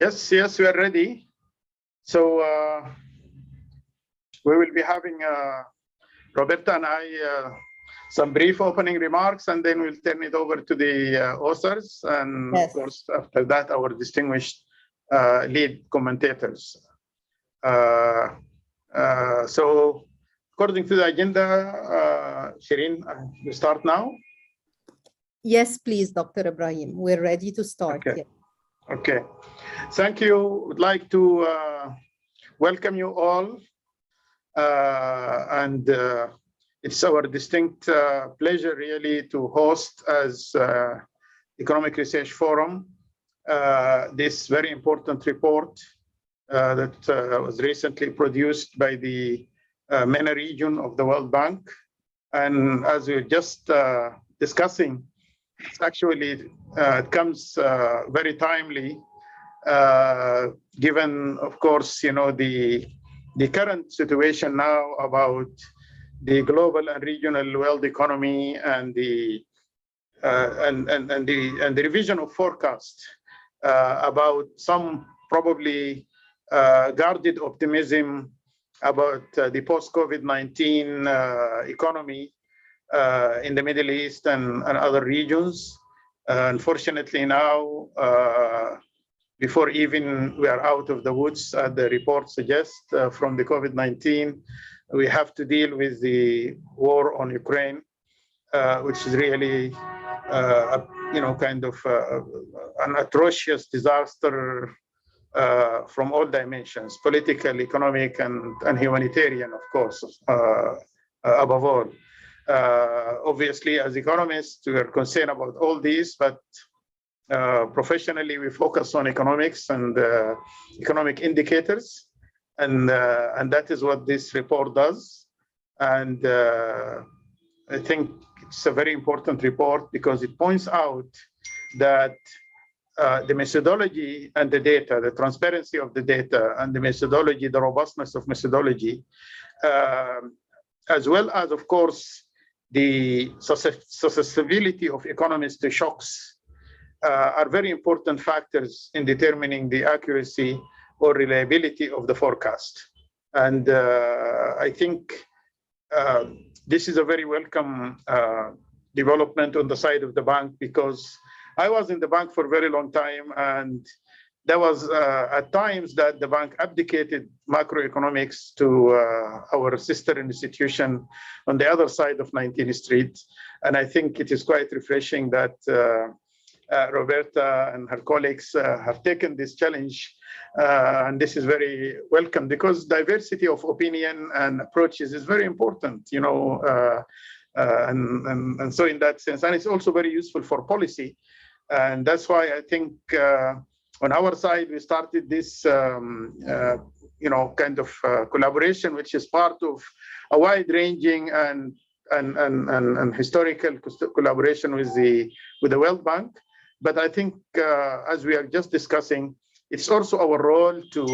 Yes, we are ready. So we will be having Roberta and I some brief opening remarks, and then we'll turn it over to the authors, and Yes. of course, after that, our distinguished lead commentators. So according to the agenda, Shireen, we start now? Yes, please, Dr. Ibrahim. We're ready to start. Okay. Yes. Okay. Thank you. Would like to welcome you all. It's our distinct pleasure really to host as Economic Research Forum this very important report that was recently produced by the MENA region of the World Bank. And as we were just discussing, it's actually it comes very timely, given, of course, the current situation now about the global and regional world economy and the revision of forecast about some probably guarded optimism about the post-COVID-19 economy in the Middle East and other regions. Unfortunately now, before even we are out of the woods, the report suggests from the COVID-19, we have to deal with the war on Ukraine, which is really, kind of an atrocious disaster from all dimensions, political, economic, and humanitarian, of course, above all. Obviously, as economists, we are concerned about all these, but professionally, we focus on economics and economic indicators, and that is what this report does. And I think it's a very important report because it points out that the methodology and the data, the transparency of the data and the methodology, the robustness of methodology, as well as, of course, the susceptibility of economies to shocks are very important factors in determining the accuracy or reliability of the forecast. And I think this is a very welcome development on the side of the bank, because I was in the bank for a very long time, and there was at times that the bank abdicated macroeconomics to our sister institution on the other side of 19th Street. And I think it is quite refreshing that Roberta and her colleagues have taken this challenge. And this is very welcome, because diversity of opinion and approaches is very important, and so in that sense, and it's also very useful for policy. And that's why I think on our side, we started this, kind of collaboration, which is part of a wide-ranging and historical collaboration with the World Bank. But I think, as we are just discussing, it's also our role to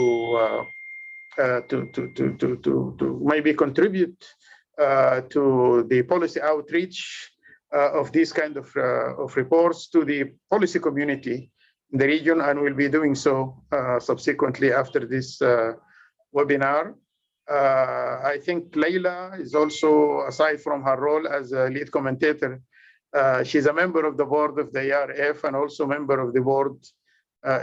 maybe contribute to the policy outreach of these kind of reports to the policy community in the region, and we'll be doing so subsequently after this webinar. I think Leila is also, aside from her role as a lead commentator, she's a member of the board of the ERF and also member of the board,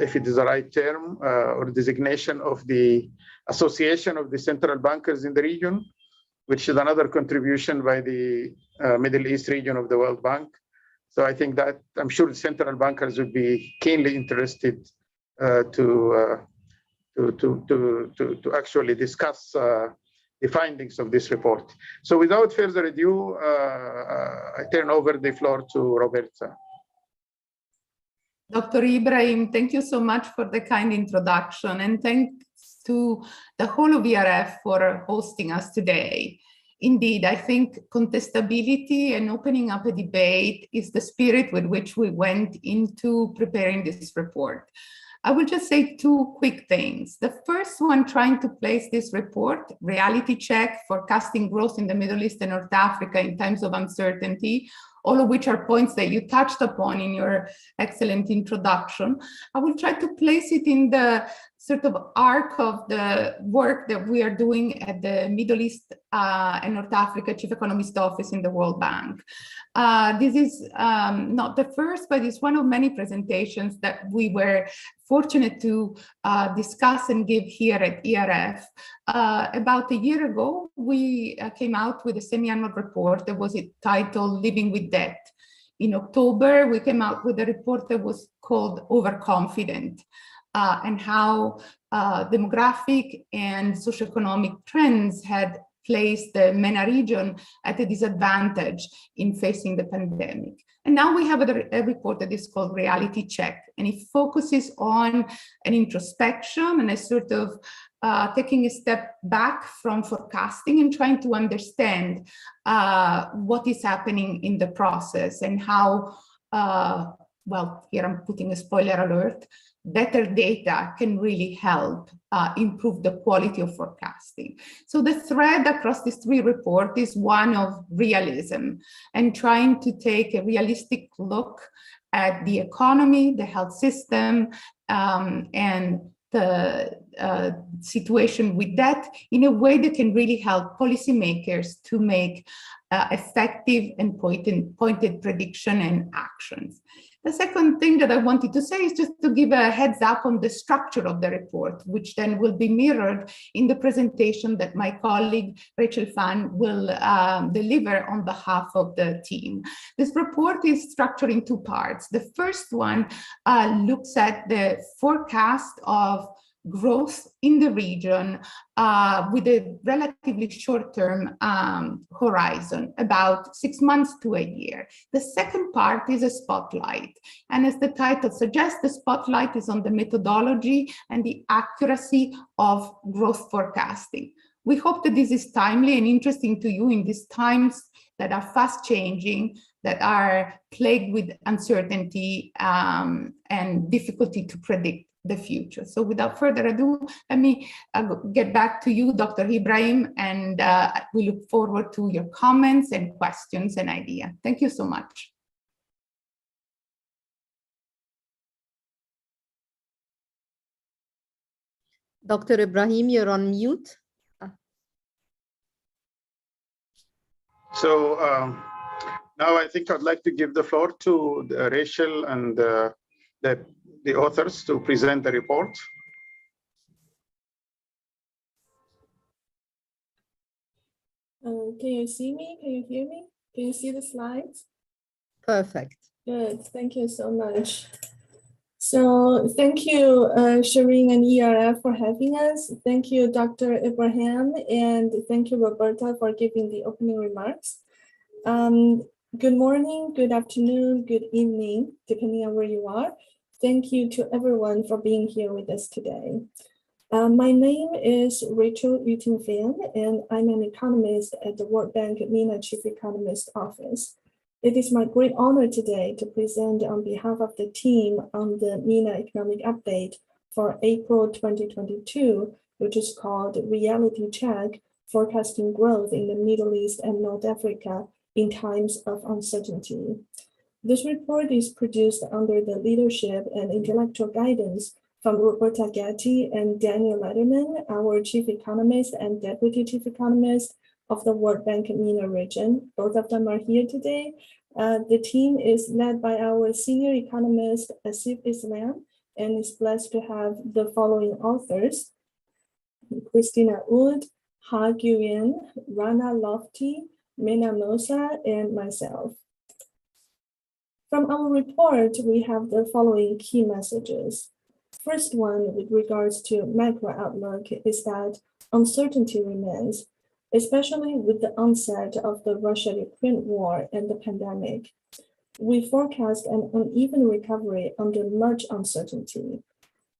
if it is the right term, or designation of the Association of the Central Bankers in the region, which is another contribution by the Middle East region of the World Bank. So I think that I'm sure the central bankers would be keenly interested to actually discuss the findings of this report. So without further ado, I turn over the floor to Roberta. Dr. Ibrahim, thank you so much for the kind introduction, and thanks to the whole of ERF for hosting us today. Indeed, I think contestability and opening up a debate is the spirit with which we went into preparing this report. I will just say two quick things. The first one, trying to place this report, reality check, forecasting growth in the Middle East and North Africa in times of uncertainty, all of which are points that you touched upon in your excellent introduction. I will try to place it in the sort of arc of the work that we are doing at the Middle East and North Africa Chief Economist Office in the World Bank. This is not the first, but it's one of many presentations that we were fortunate to discuss and give here at ERF. About a year ago, we came out with a semi-annual report that was titled Living with Debt. In October, we came out with a report that was called Overconfident, and how demographic and socioeconomic trends had placed the MENA region at a disadvantage in facing the pandemic. And now we have a report that is called Reality Check, and it focuses on an introspection and a sort of taking a step back from forecasting and trying to understand what is happening in the process and how, well, here I'm putting a spoiler alert, better data can really help improve the quality of forecasting. So the thread across these three reports is one of realism and trying to take a realistic look at the economy, the health system, and the situation with debt in a way that can really help policymakers to make effective and pointed prediction and actions. The second thing that I wanted to say is just to give a heads up on the structure of the report, which then will be mirrored in the presentation that my colleague Rachel Fan will deliver on behalf of the team. This report is structured in two parts. The first one looks at the forecast of growth in the region with a relatively short-term horizon, about 6 months to a year. The second part is a spotlight. And as the title suggests, the spotlight is on the methodology and the accuracy of growth forecasting. We hope that this is timely and interesting to you in these times that are fast changing, that are plagued with uncertainty and difficulty to predict the future. So without further ado, let me get back to you, Dr. Ibrahim, and we look forward to your comments and questions and ideas. Thank you so much. Dr. Ibrahim, you're on mute. So now I think I'd like to give the floor to Rachel and the authors to present the report. Can you see me? Can you hear me? Can you see the slides? Perfect. Good. Thank you so much. So thank you, Shireen and ERF for having us. Thank you, Dr. Ibrahim, and thank you, Roberta, for giving the opening remarks. Good morning, good afternoon, good evening, depending on where you are. Thank you to everyone for being here with us today. My name is Rachel Yuting Fan, and I'm an economist at the World Bank MENA Chief Economist Office. It is my great honor today to present on behalf of the team on the MENA Economic Update for April 2022, which is called Reality Check, Forecasting Growth in the Middle East and North Africa in Times of Uncertainty. This report is produced under the leadership and intellectual guidance from Roberta Gatti and Daniel Letterman, our Chief Economist and Deputy Chief Economist of the World Bank MENA region. Both of them are here today. The team is led by our Senior Economist, Asif Islam, and is blessed to have the following authors: Christina Wood, Ha Guyen, Rana Lofty, Mena Mosa, and myself. From our report, we have the following key messages. First one, with regards to macro outlook, is that uncertainty remains, especially with the onset of the Russia-Ukraine war and the pandemic. We forecast an uneven recovery under much uncertainty.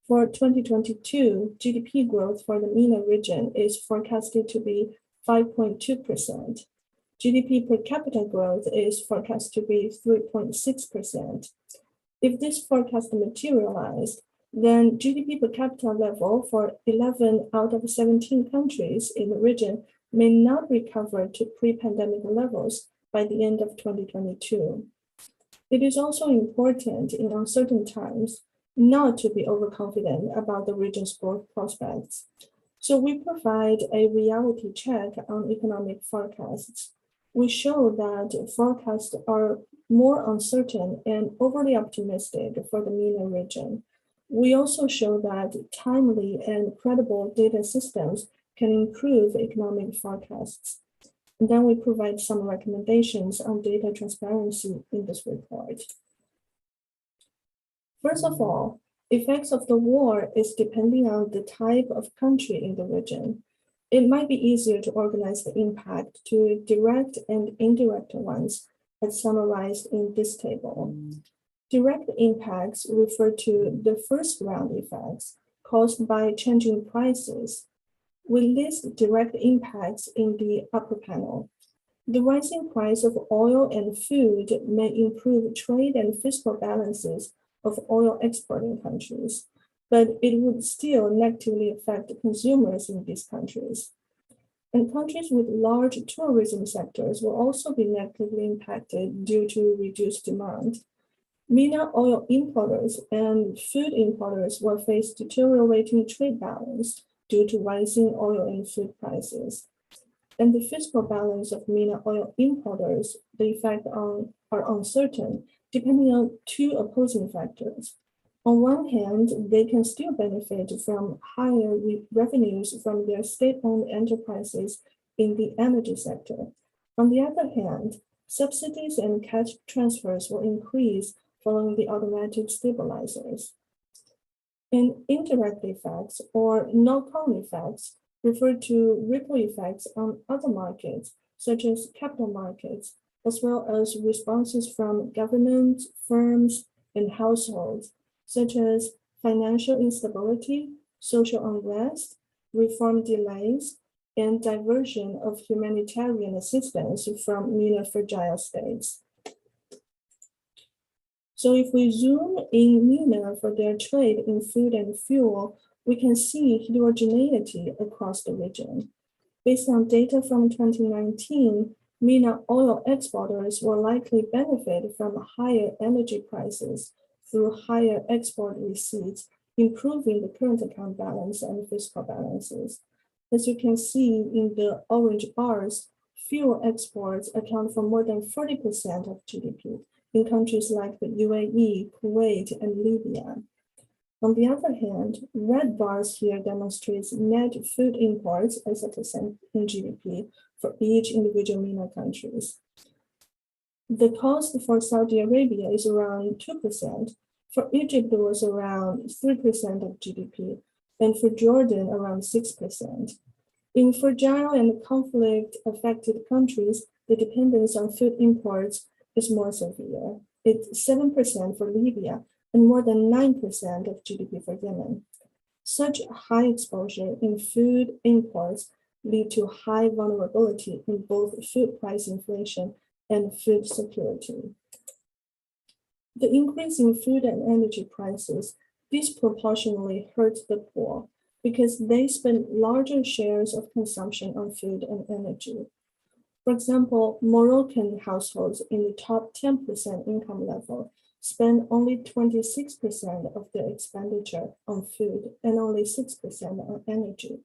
For 2022, GDP growth for the MENA region is forecasted to be 5.2%. GDP per capita growth is forecast to be 3.6%. If this forecast materialized, then GDP per capita level for 11 out of 17 countries in the region may not recover to pre-pandemic levels by the end of 2022. It is also important in uncertain times not to be overconfident about the region's growth prospects. So we provide a reality check on economic forecasts. We show that forecasts are more uncertain and overly optimistic for the MENA region. We also show that timely and credible data systems can improve economic forecasts. And then we provide some recommendations on data transparency in this report. First of all, effects of the war is depending on the type of country in the region. It might be easier to organize the impact to direct and indirect ones, as summarized in this table. Direct impacts refer to the first round effects caused by changing prices. We list direct impacts in the upper panel. The rising price of oil and food may improve trade and fiscal balances of oil exporting countries, but it would still negatively affect consumers in these countries. And countries with large tourism sectors will also be negatively impacted due to reduced demand. MENA oil importers and food importers will face deteriorating trade balance due to rising oil and food prices. And the fiscal balance of MENA oil importers, the effect are uncertain, depending on two opposing factors. On one hand, they can still benefit from higher revenues from their state-owned enterprises in the energy sector. On the other hand, subsidies and cash transfers will increase following the automatic stabilizers. And indirect effects or knock-on effects refer to ripple effects on other markets, such as capital markets, as well as responses from governments, firms, and households, such as financial instability, social unrest, reform delays, and diversion of humanitarian assistance from MENA fragile states. So if we zoom in MENA for their trade in food and fuel, we can see heterogeneity across the region. Based on data from 2019, MENA oil exporters will likely benefit from higher energy prices through higher export receipts, improving the current account balance and fiscal balances. As you can see in the orange bars, fuel exports account for more than 40% of GDP in countries like the UAE, Kuwait, and Libya. On the other hand, red bars here demonstrates net food imports as a percent in GDP for each individual MENA countries. The cost for Saudi Arabia is around 2%. For Egypt, it was around 3% of GDP, and for Jordan, around 6%. In fragile and conflict-affected countries, the dependence on food imports is more severe. It's 7% for Libya and more than 9% of GDP for Yemen. Such high exposure in food imports lead to high vulnerability in both food price inflation and food security. The increase in food and energy prices disproportionately hurt the poor because they spend larger shares of consumption on food and energy. For example, Moroccan households in the top 10% income level spend only 26% of their expenditure on food and only 6% on energy,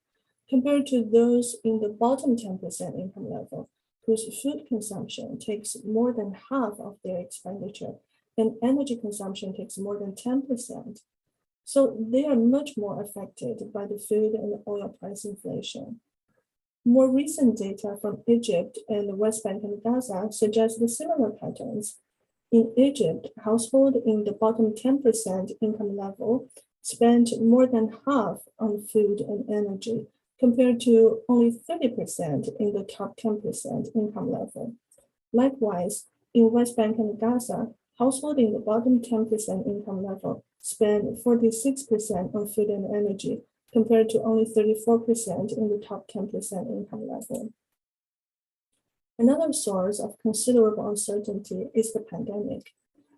compared to those in the bottom 10% income level, whose food consumption takes more than half of their expenditure and energy consumption takes more than 10%. So they are much more affected by the food and oil price inflation. More recent data from Egypt and the West Bank and Gaza suggest the similar patterns. In Egypt, households in the bottom 10% income level spent more than half on food and energy, compared to only 30% in the top 10% income level. Likewise, in West Bank and Gaza, households in the bottom 10% income level spend 46% on food and energy, compared to only 34% in the top 10% income level. Another source of considerable uncertainty is the pandemic.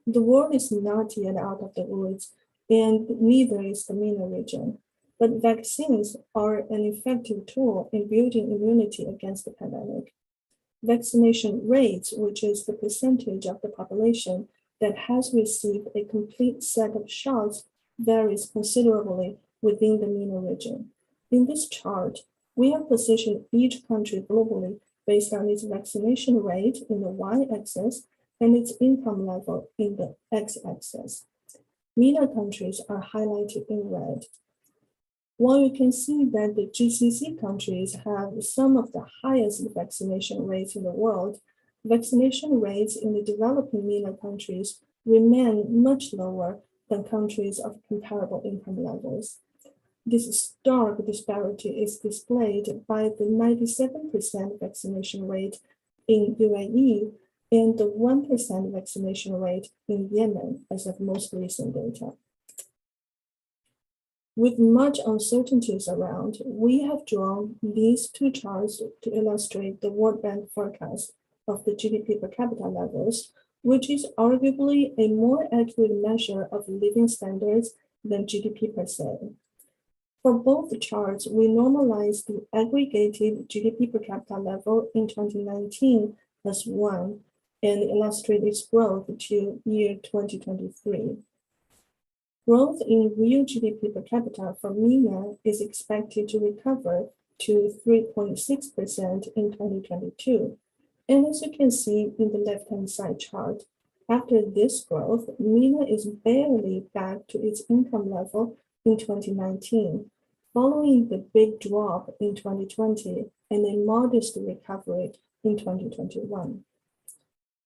The world is not yet out of the woods, and neither is the MENA region. But vaccines are an effective tool in building immunity against the pandemic. Vaccination rates, which is the percentage of the population that has received a complete set of shots, varies considerably within the MENA region. In this chart, we have positioned each country globally based on its vaccination rate in the y-axis and its income level in the x-axis. MENA countries are highlighted in red. While you can see that the GCC countries have some of the highest vaccination rates in the world, vaccination rates in the developing MENA countries remain much lower than countries of comparable income levels. This stark disparity is displayed by the 97% vaccination rate in UAE and the 1% vaccination rate in Yemen as of most recent data. With much uncertainties around, we have drawn these two charts to illustrate the World Bank forecast of the GDP per capita levels, which is arguably a more accurate measure of living standards than GDP per se. For both charts, we normalize the aggregated GDP per capita level in 2019 as 1 and illustrate its growth to year 2023. Growth in real GDP per capita for MENA is expected to recover to 3.6% in 2022. And as you can see in the left-hand side chart, after this growth, MENA is barely back to its income level in 2019, following the big drop in 2020 and a modest recovery in 2021.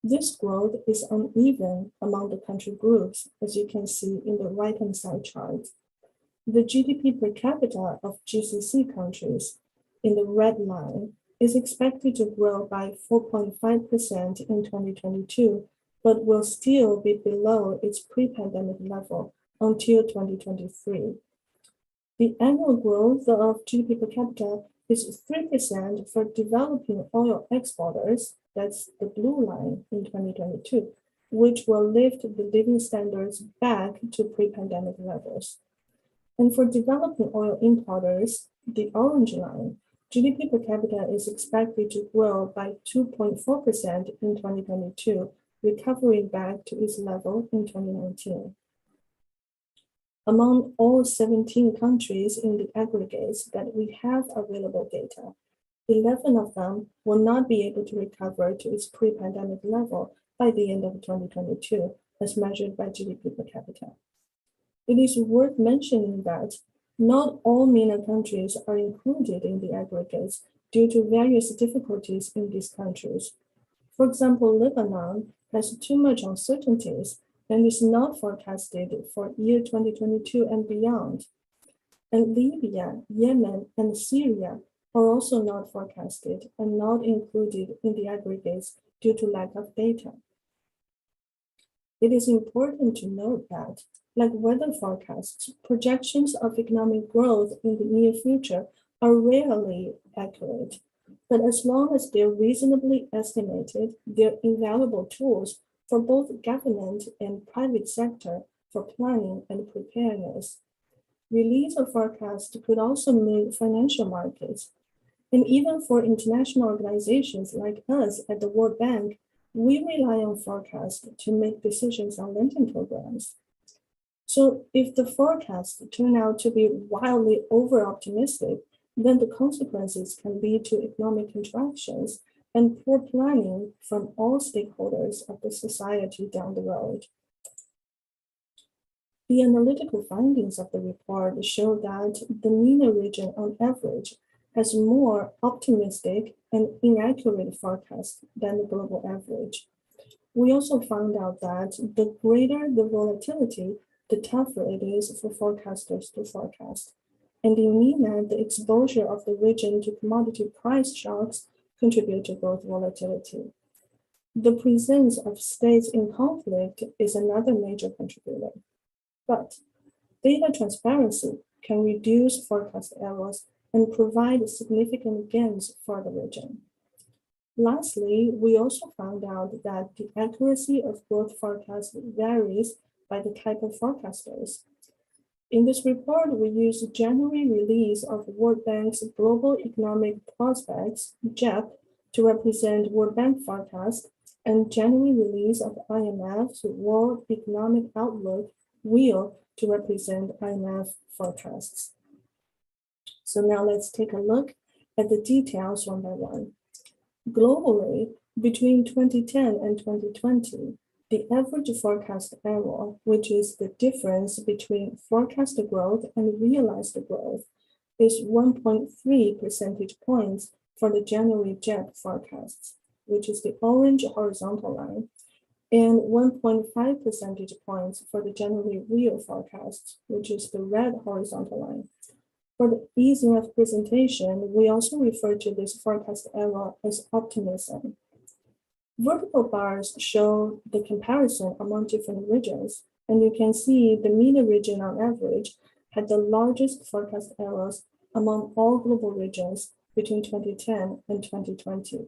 This growth is uneven among the country groups, as you can see in the right-hand side chart. The GDP per capita of GCC countries, in the red line, is expected to grow by 4.5% in 2022, but will still be below its pre-pandemic level until 2023. The annual growth of GDP per capita is 3% for developing oil exporters, that's the blue line in 2022, which will lift the living standards back to pre-pandemic levels. And for developing oil importers, the orange line, GDP per capita is expected to grow by 2.4% in 2022, recovering back to its level in 2019. Among all 17 countries in the aggregates that we have available data, 11 of them will not be able to recover to its pre-pandemic level by the end of 2022, as measured by GDP per capita. It is worth mentioning that not all MENA countries are included in the aggregates due to various difficulties in these countries. For example, Lebanon has too much uncertainties and is not forecasted for year 2022 and beyond. And Libya, Yemen, and Syria are also not forecasted and not included in the aggregates due to lack of data. It is important to note that, like weather forecasts, projections of economic growth in the near future are rarely accurate. But as long as they're reasonably estimated, they're invaluable tools for both government and private sector for planning and preparedness. Release of forecasts could also move financial markets. And even for international organizations like us at the World Bank, we rely on forecasts to make decisions on lending programs. So if the forecasts turn out to be wildly over-optimistic, then the consequences can lead to economic contractions and poor planning from all stakeholders of the society down the road. The analytical findings of the report show that the MENA region on average has more optimistic and inaccurate forecasts than the global average. We also found out that the greater the volatility, the tougher it is for forecasters to forecast. And in MENA, the exposure of the region to commodity price shocks contribute to growth volatility. The presence of states in conflict is another major contributor. But data transparency can reduce forecast errors and provide significant gains for the region. Lastly, we also found out that the accuracy of growth forecasts varies by the type of forecasters. In this report, we use January release of World Bank's Global Economic Prospects, GEP, to represent World Bank forecast, and January release of IMF's World Economic Outlook, WEO, to represent IMF forecasts. So now let's take a look at the details one by one. Globally, between 2010 and 2020, the average forecast error, which is the difference between forecasted growth and realized growth, is 1.3 percentage points for the January JEP forecasts, which is the orange horizontal line, and 1.5 percentage points for the January real forecast, which is the red horizontal line. For the easing of presentation, we also refer to this forecast error as optimism. Vertical bars show the comparison among different regions, and you can see the MENA region on average had the largest forecast errors among all global regions between 2010 and 2020.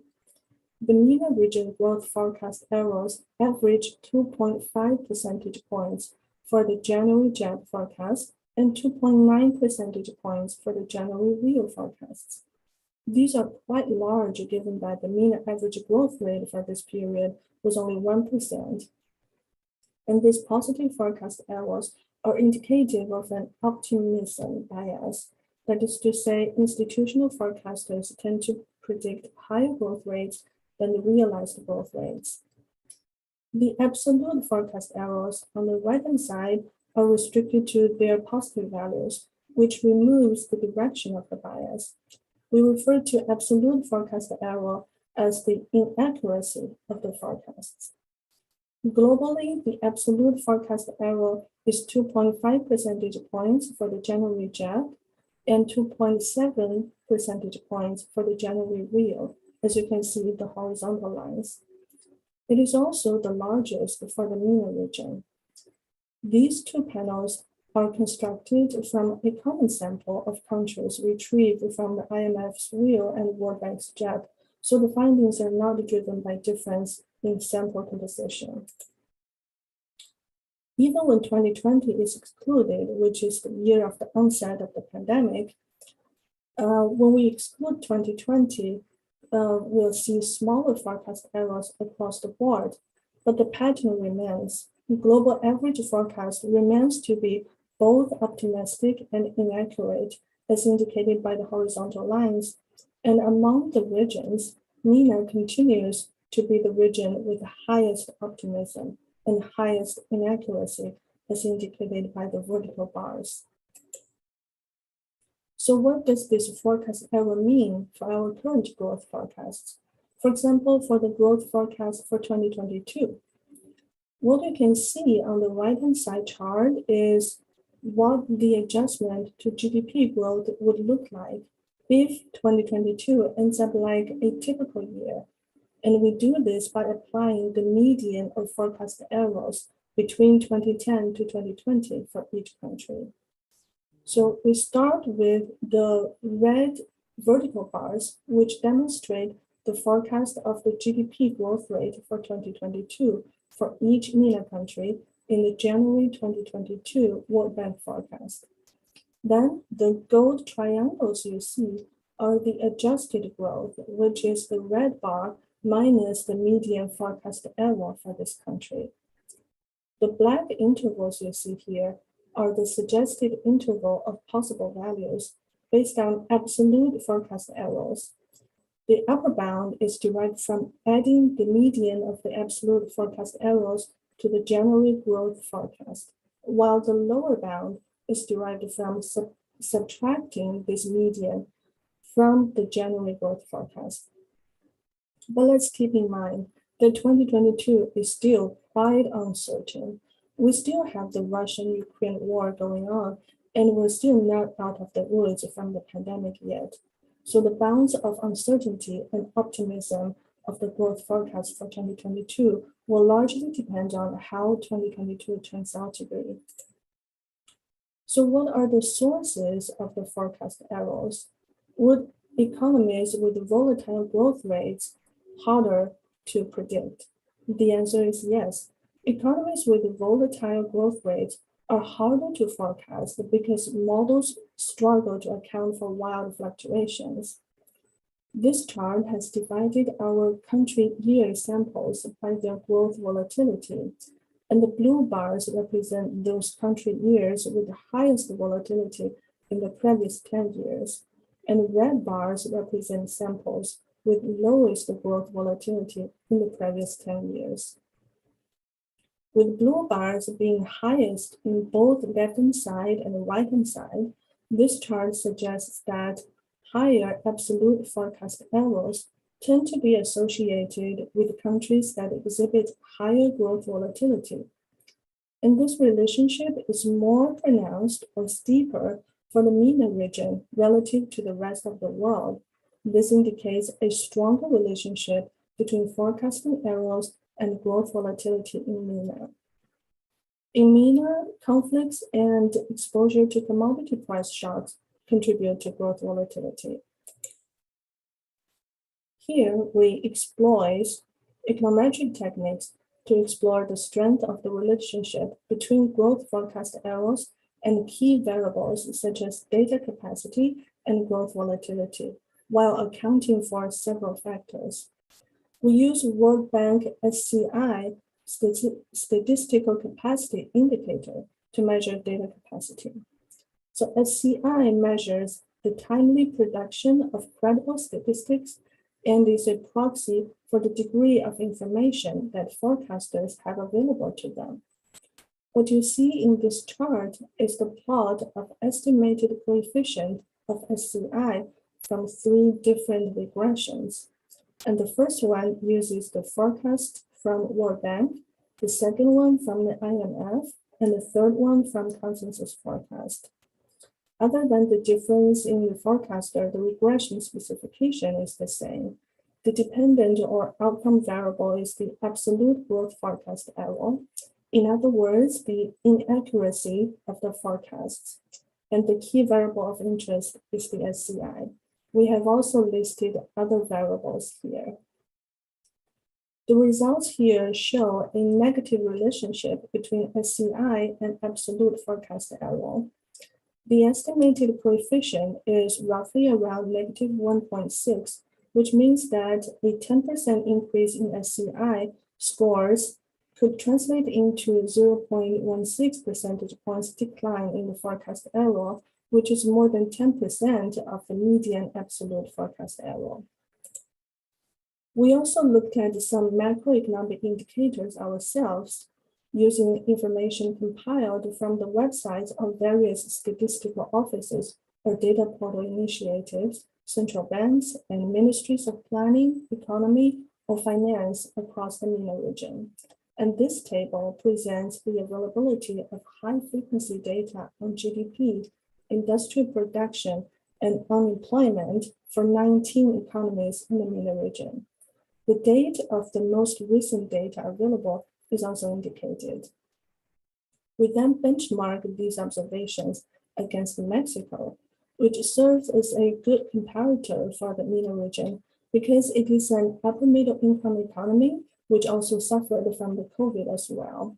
The MENA region growth forecast errors averaged 2.5 percentage points for the January JEP forecast and 2.9 percentage points for the January real forecasts. These are quite large given that the MENA average growth rate for this period was only 1%. And these positive forecast errors are indicative of an optimism bias. That is to say, institutional forecasters tend to predict higher growth rates than the realized growth rates. The absolute forecast errors on the right-hand side are restricted to their positive values, which removes the direction of the bias. We refer to absolute forecast error as the inaccuracy of the forecasts. Globally, the absolute forecast error is 2.5 percentage points for the January JEP and 2.7 percentage points for the January real, as you can see the horizontal lines. It is also the largest for the MENA region. These two panels are constructed from a common sample of countries retrieved from the IMF's WEO and World Bank's JEP, so the findings are not driven by difference in sample composition. Even when 2020 is excluded, which is the year of the onset of the pandemic, when we exclude 2020, we'll see smaller forecast errors across the board, but the pattern remains. Global average forecast remains to be both optimistic and inaccurate, as indicated by the horizontal lines. And among the regions, MENA continues to be the region with the highest optimism and highest inaccuracy, as indicated by the vertical bars. So what does this forecast error mean for our current growth forecasts? For example, for the growth forecast for 2022, what you can see on the right-hand side chart is what the adjustment to GDP growth would look like if 2022 ends up like a typical year. And we do this by applying the median of forecast errors between 2010 to 2020 for each country. So we start with the red vertical bars, which demonstrate the forecast of the GDP growth rate for 2022 for each MENA country in the January 2022 World Bank forecast. Then the gold triangles you see are the adjusted growth, which is the red bar minus the median forecast error for this country. The black intervals you see here are the suggested interval of possible values based on absolute forecast errors. The upper bound is derived from adding the median of the absolute forecast errors to the January growth forecast, while the lower bound is derived from subtracting this median from the January growth forecast. But let's keep in mind that 2022 is still quite uncertain. We still have the Russian-Ukraine war going on, and we're still not out of the woods from the pandemic yet. So the bounds of uncertainty and optimism of the growth forecast for 2022 will largely depend on how 2022 turns out to be. So what are the sources of the forecast errors? Would economies with volatile growth rates harder to predict? The answer is yes. Economies with volatile growth rates are harder to forecast because models struggle to account for wild fluctuations. This chart has divided our country year samples by their growth volatility, and the blue bars represent those country years with the highest volatility in the previous 10 years, and red bars represent samples with lowest growth volatility in the previous 10 years. With blue bars being highest in both left-hand side and right-hand side, this chart suggests that higher absolute forecast errors tend to be associated with countries that exhibit higher growth volatility. And this relationship is more pronounced or steeper for the MENA region relative to the rest of the world. This indicates a stronger relationship between forecasting errors and growth volatility in MENA. In MENA, conflicts and exposure to commodity price shocks contribute to growth volatility. Here, we exploit econometric techniques to explore the strength of the relationship between growth forecast errors and key variables such as data capacity and growth volatility, while accounting for several factors. We use World Bank SCI statistical capacity indicator to measure data capacity. So SCI measures the timely production of credible statistics and is a proxy for the degree of information that forecasters have available to them. What you see in this chart is the plot of estimated coefficient of SCI from 3 different regressions. And the first one uses the forecast from World Bank, the second one from the IMF, and the third one from consensus forecast. Other than the difference in the forecaster, the regression specification is the same. The dependent or outcome variable is the absolute growth forecast error. In other words, the inaccuracy of the forecasts. And the key variable of interest is the SCI. We have also listed other variables here. The results here show a negative relationship between SCI and absolute forecast error. The estimated coefficient is roughly around negative 1.6, which means that a 10% increase in SCI scores could translate into 0.16 percentage points decline in the forecast error, which is more than 10% of the median absolute forecast error. We also looked at some macroeconomic indicators ourselves using information compiled from the websites of various statistical offices or data portal initiatives, central banks, and ministries of planning, economy, or finance across the MENA region. And this table presents the availability of high-frequency data on GDP, industrial production, and unemployment for 19 economies in the MENA region. The date of the most recent data available is also indicated. We then benchmark these observations against Mexico, which serves as a good comparator for the MENA region because it is an upper middle income economy, which also suffered from the COVID as well.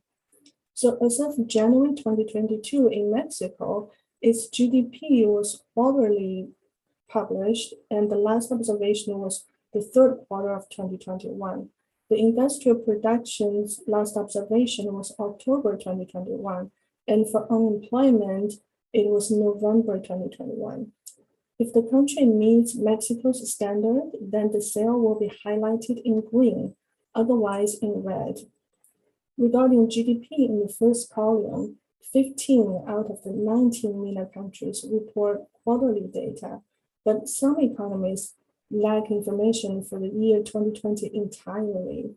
So as of January 2022 in Mexico, its GDP was quarterly published, and the last observation was the third quarter of 2021. The industrial production's last observation was October 2021, and for unemployment, it was November 2021. If the country meets Mexico's standard, then the sale will be highlighted in green, otherwise in red. Regarding GDP in the first column, 15 out of the 19 MENA countries report quarterly data, but some economies lack information for the year 2020 entirely.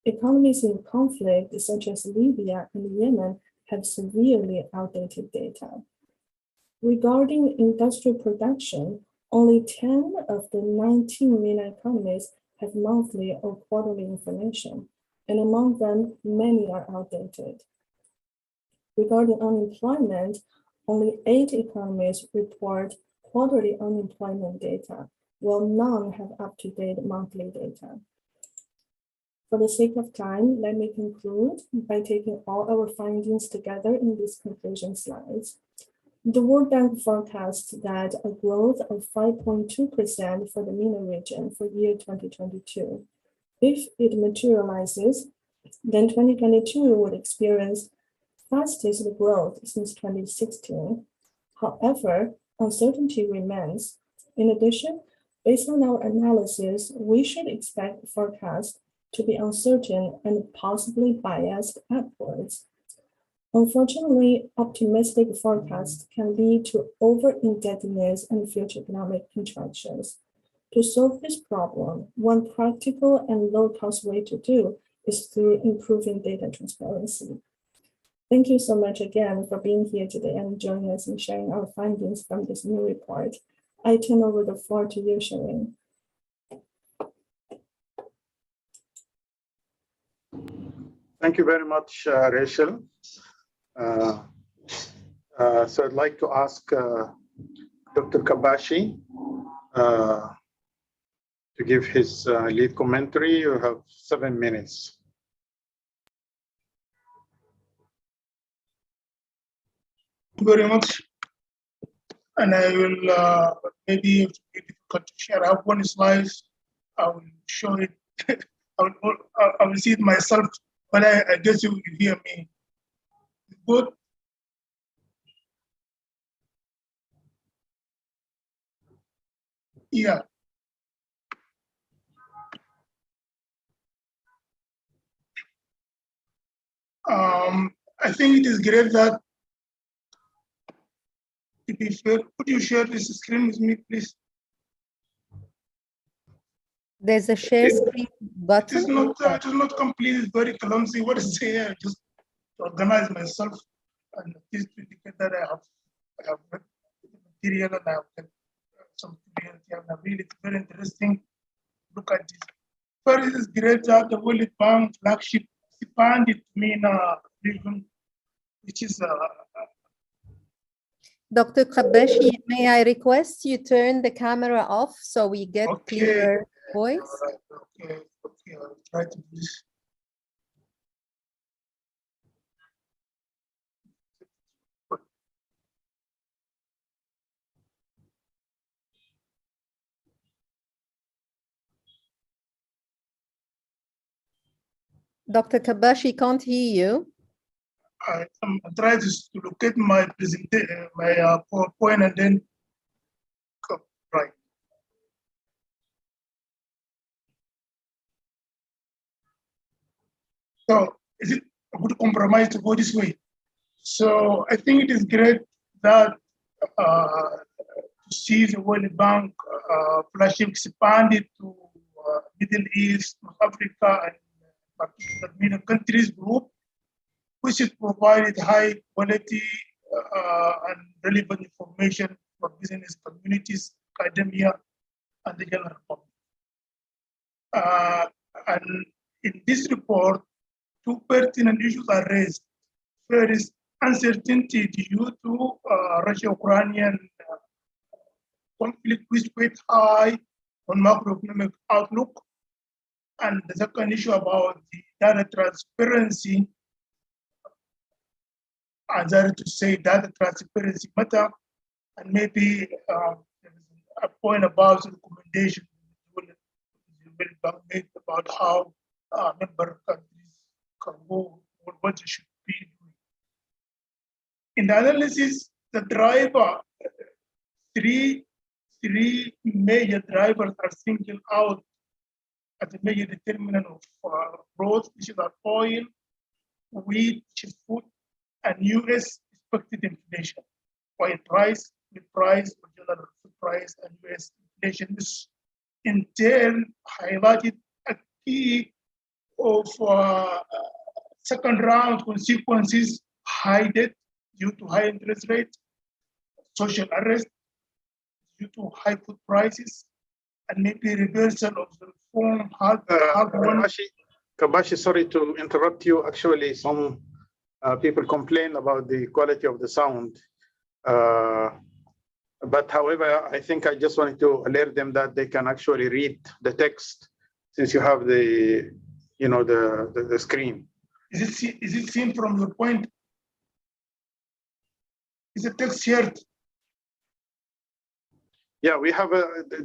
Economies in conflict, such as Libya and Yemen, have severely outdated data. Regarding industrial production, only 10 of the 19 MENA economies have monthly or quarterly information, and among them, many are outdated. Regarding unemployment, only 8 economies report quarterly unemployment data, while none have up-to-date monthly data. For the sake of time, let me conclude by taking all our findings together in these conclusion slides. The World Bank forecasts that a growth of 5.2% for the MENA region for year 2022. If it materializes, then 2022 would experience fastest growth since 2016. However, uncertainty remains. In addition, based on our analysis, we should expect the forecast to be uncertain and possibly biased upwards. Unfortunately, optimistic forecasts can lead to over-indebtedness and future economic contractions. To solve this problem, one practical and low-cost way to do is through improving data transparency. Thank you so much again for being here today and joining us in sharing our findings from this new report. I turn over the floor to you, Shireen. Thank you very much, Rachel. So I'd like to ask Dr. Kabashi to give his lead commentary. You have 7 minutes. Thank you very much. And I will maybe if it's difficult to share. I have one slide. I will show it. I will see it myself, but I guess you will hear me. Good. Yeah. I think it is great that could you share this screen with me, please? There's a share screen button. It is not complete. It's very clumsy. What is here? Just to organize myself and just to indicate that I have material and I have some material. And really, it's very interesting. Look at this. First, it is great that the World Bank flagship expanded MENA region, which is Dr. Kabashi, may I request you turn the camera off so we get clearer voice? Okay, I'll try to do this. Dr. Kabashi can't hear you. I'm trying to locate my presentation, my PowerPoint, and then right. So is it a good compromise to go this way? So I think it is great that to see the World Bank flagship expanded to Middle East, North Africa, and particularly MENA countries group, which has provided high quality and relevant information for business communities, academia, and the general public. And in this report, 2 pertinent issues are raised. First, uncertainty due to Russia-Ukrainian conflict, which weighed high on macroeconomic outlook. And the second issue about the data transparency, as I to say data transparency matter, and maybe a point about the recommendation made about how member countries can go or what they should be doing. In the analysis, the driver, three major drivers are singled out as a major determinant of growth, which is oil, wheat, which is food, and US expected inflation. Oil price, wheat price, general food price, and US inflation. This in turn highlighted a key of second round consequences: high debt due to high interest rates, social unrest due to high food prices, and maybe reversal of the reform. Kabashi, sorry to interrupt you. Actually, some people complain about the quality of the sound. But however, I think I just wanted to alert them that they can actually read the text since you have the, the screen. Is it seen from your point? Is the text here? Yeah, we have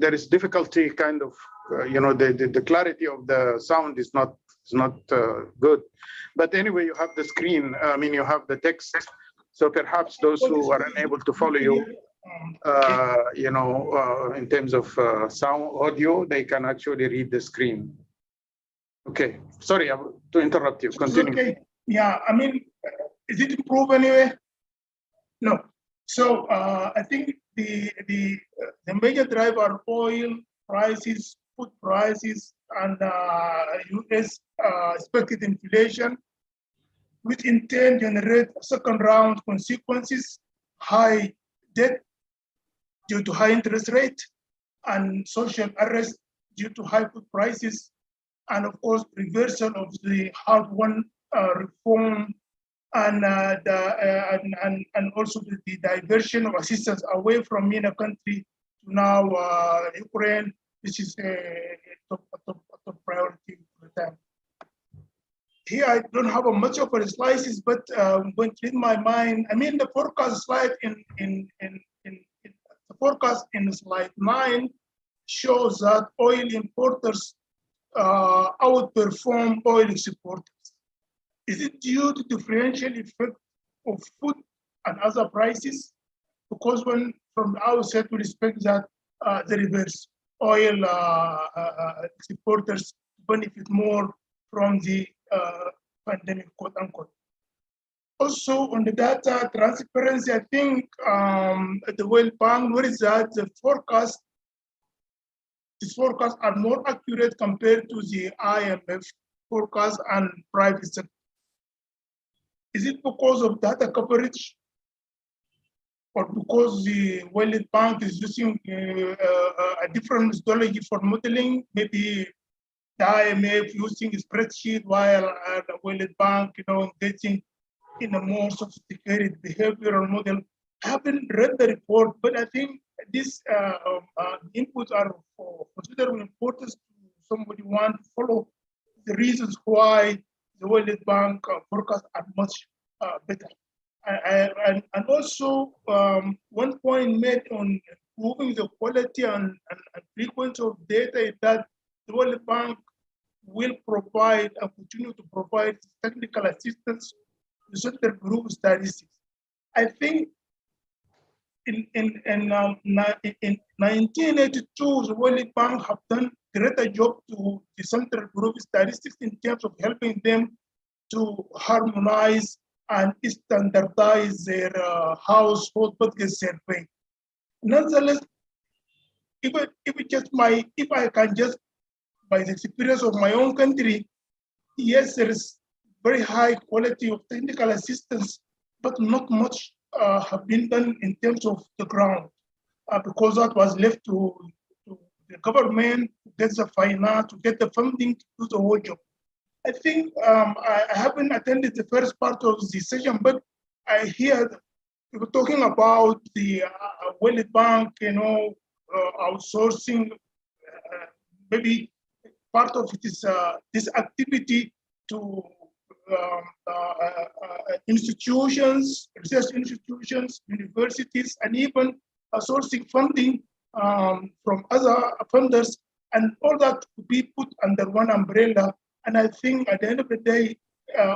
there is difficulty kind of, the clarity of the sound is not good. But anyway, you have the screen, you have the text. So perhaps those who are unable to follow you, in terms of sound, audio, they can actually read the screen. Okay, sorry to interrupt you. Continue. Okay, yeah, is it improved anyway? No. So I think the major driver, oil prices, food prices, and U.S. Expected inflation, which in turn generate second round consequences, high debt due to high interest rate, and social unrest due to high food prices, and of course reversal of the hard-won reform and also the diversion of assistance away from MENA country to now Ukraine, which is a top priority for the time. Here I don't have much of a slices, but I'm going to read my mind. The forecast slide in the forecast in slide 9 shows that oil importers outperform oil exporters. Is it due to differential effect of food and other prices? Because when from the outset we expect that the reverse, oil exporters benefit more from the pandemic, quote unquote. Also on the data transparency, I think the World Bank, what is that? The forecast, these forecasts are more accurate compared to the IMF forecast and private sector. Is it because of data coverage, or because the World Bank is using a different methodology for modeling? Maybe the IMF using a spreadsheet while the World Bank, engaging in a more sophisticated behavioral model. I haven't read the report, but I think these inputs are for considerable importance to somebody want to follow the reasons why the World Bank forecasts are much better. And also one point made on improving the quality and frequency of data is that the World Bank will provide and continue to provide technical assistance to certain group statistics. I think in 1982, the World Bank have done a greater job to the central group statistics in terms of helping them to harmonize and standardize their household budget survey. Nonetheless, if I can just, by the experience of my own country, yes, there is very high quality of technical assistance, but not much have been done in terms of the ground, because that was left to the government to get the finance, to get the funding to do the whole job. I think I haven't attended the first part of the session, but I hear people talking about the World Bank, outsourcing. Maybe part of it is this activity to institutions, research institutions, universities, and even sourcing funding from other funders, and all that to be put under one umbrella. And I think at the end of the day,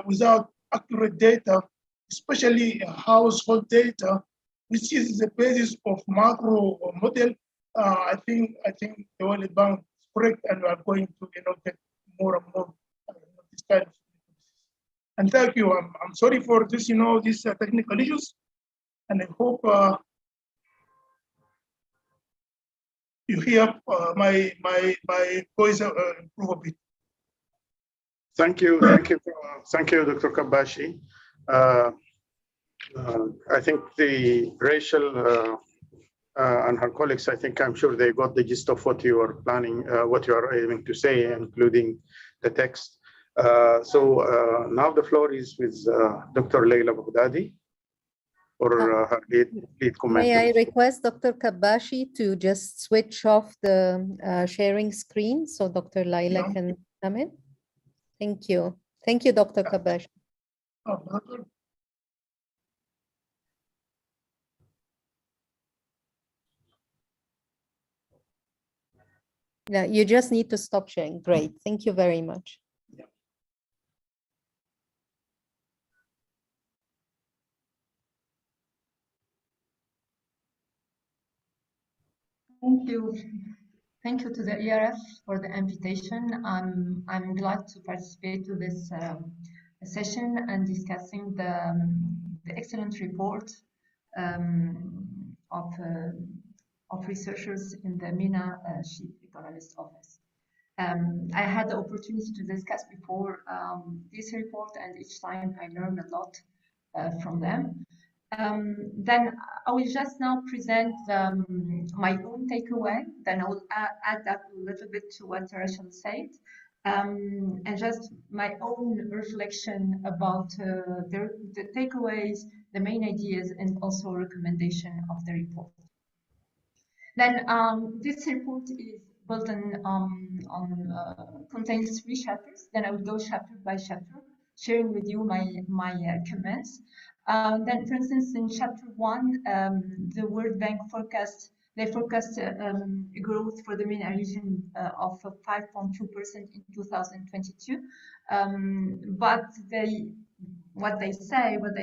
without accurate data, especially household data, which is the basis of macro model, I think the World Bank is correct, and we are going to get more and more this kind of. And thank you. I'm sorry for this, these technical issues, and I hope you hear my voice improve a bit. Thank you, Dr. Kabashi. I think the Rachel and her colleagues, I'm sure they got the gist of what you are planning, what you are aiming to say, including the text. So now the floor is with Dr. Leila Baghdadi for her lead comment. May I request Dr. Kabashi to just switch off the sharing screen so Dr. Leila can come in? Thank you. Thank you, Dr. Kabashi. Yeah, you just need to stop sharing. Great. Thank you very much. Thank you. Thank you to the ERF for the invitation. I'm glad to participate to this session and discussing the excellent report of researchers in the MENA Chief Economist Office. I had the opportunity to discuss before this report, and each time I learned a lot from them. Then I will just now present my own takeaway. Then I will add up a little bit to what Rachel said, and just my own reflection about the takeaways, the main ideas, and also recommendation of the report. Then this report is built on contains 3 chapters. Then I will go chapter by chapter, sharing with you my comments. Then, for instance, in chapter 1, the World Bank forecast growth for the MENA region of 5.2% in 2022, but what they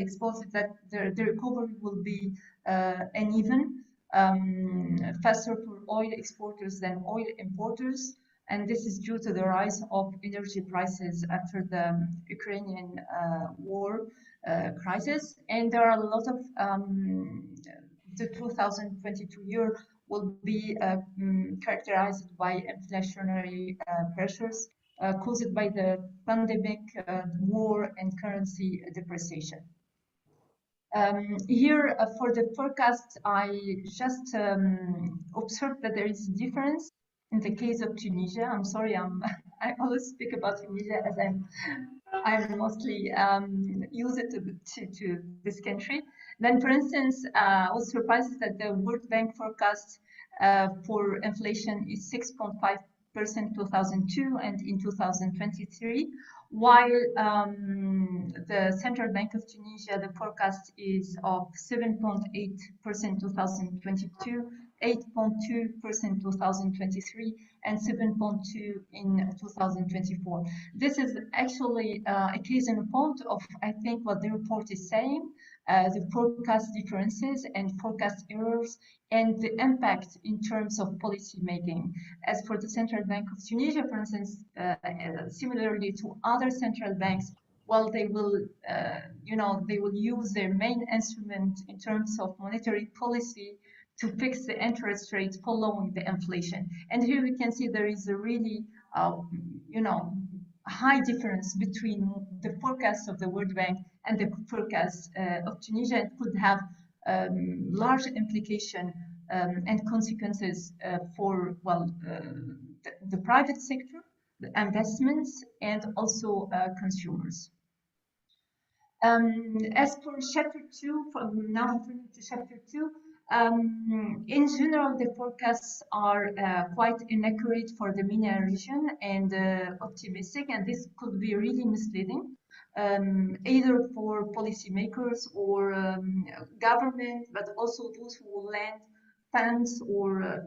expose is that the recovery will be uneven. Faster for oil exporters than oil importers, and this is due to the rise of energy prices after the Ukrainian war crisis. And there are a lot of the 2022 year will be characterized by inflationary pressures caused by the pandemic, war, and currency depreciation. Here for the forecast, I just observed that there is a difference in the case of Tunisia. I'm sorry, I always speak about Tunisia as I'm mostly used to this country. Then, for instance, I was surprised that the World Bank forecast for inflation is 6.5% 2002 and in 2023. While the Central Bank of Tunisia, the forecast is of 7.8% 2022, 8.2% 2023, and 7.2% in 2024. This is actually a case in point of, I think, what the report is saying, the forecast differences and forecast errors, and the impact in terms of policy making. As for the Central Bank of Tunisia, for instance, similarly to other central banks, well, they will, they will use their main instrument in terms of monetary policy to fix the interest rates following the inflation. And here we can see there is a really, high difference between the forecast of the World Bank and the forecast of Tunisia. It could have large implication and consequences for, well, the private sector, the investments, and also consumers. As for chapter 2, now I'm turning to chapter 2, in general, the forecasts are quite inaccurate for the MENA region and optimistic, and this could be really misleading, either for policymakers or government, but also those who will lend funds, or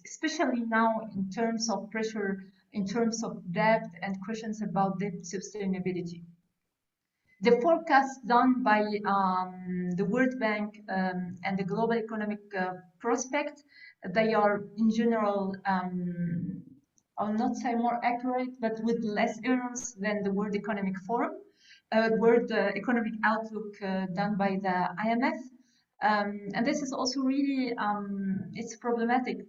especially now in terms of pressure, in terms of debt and questions about debt sustainability. The forecasts done by the World Bank and the Global Economic Prospect, they are in general, I'll not say more accurate, but with less errors than the World Economic Forum, World Economic Outlook done by the IMF. And this is also really, it's problematic,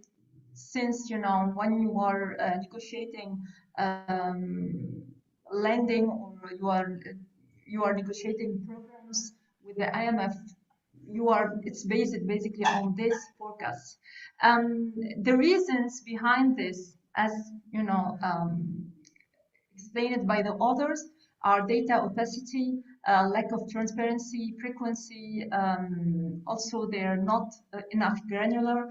since, when you are negotiating lending, or you are negotiating programs with the IMF, it's based basically on this forecast. The reasons behind this, as explained by the authors, are data opacity, lack of transparency, frequency, also they're not enough granular,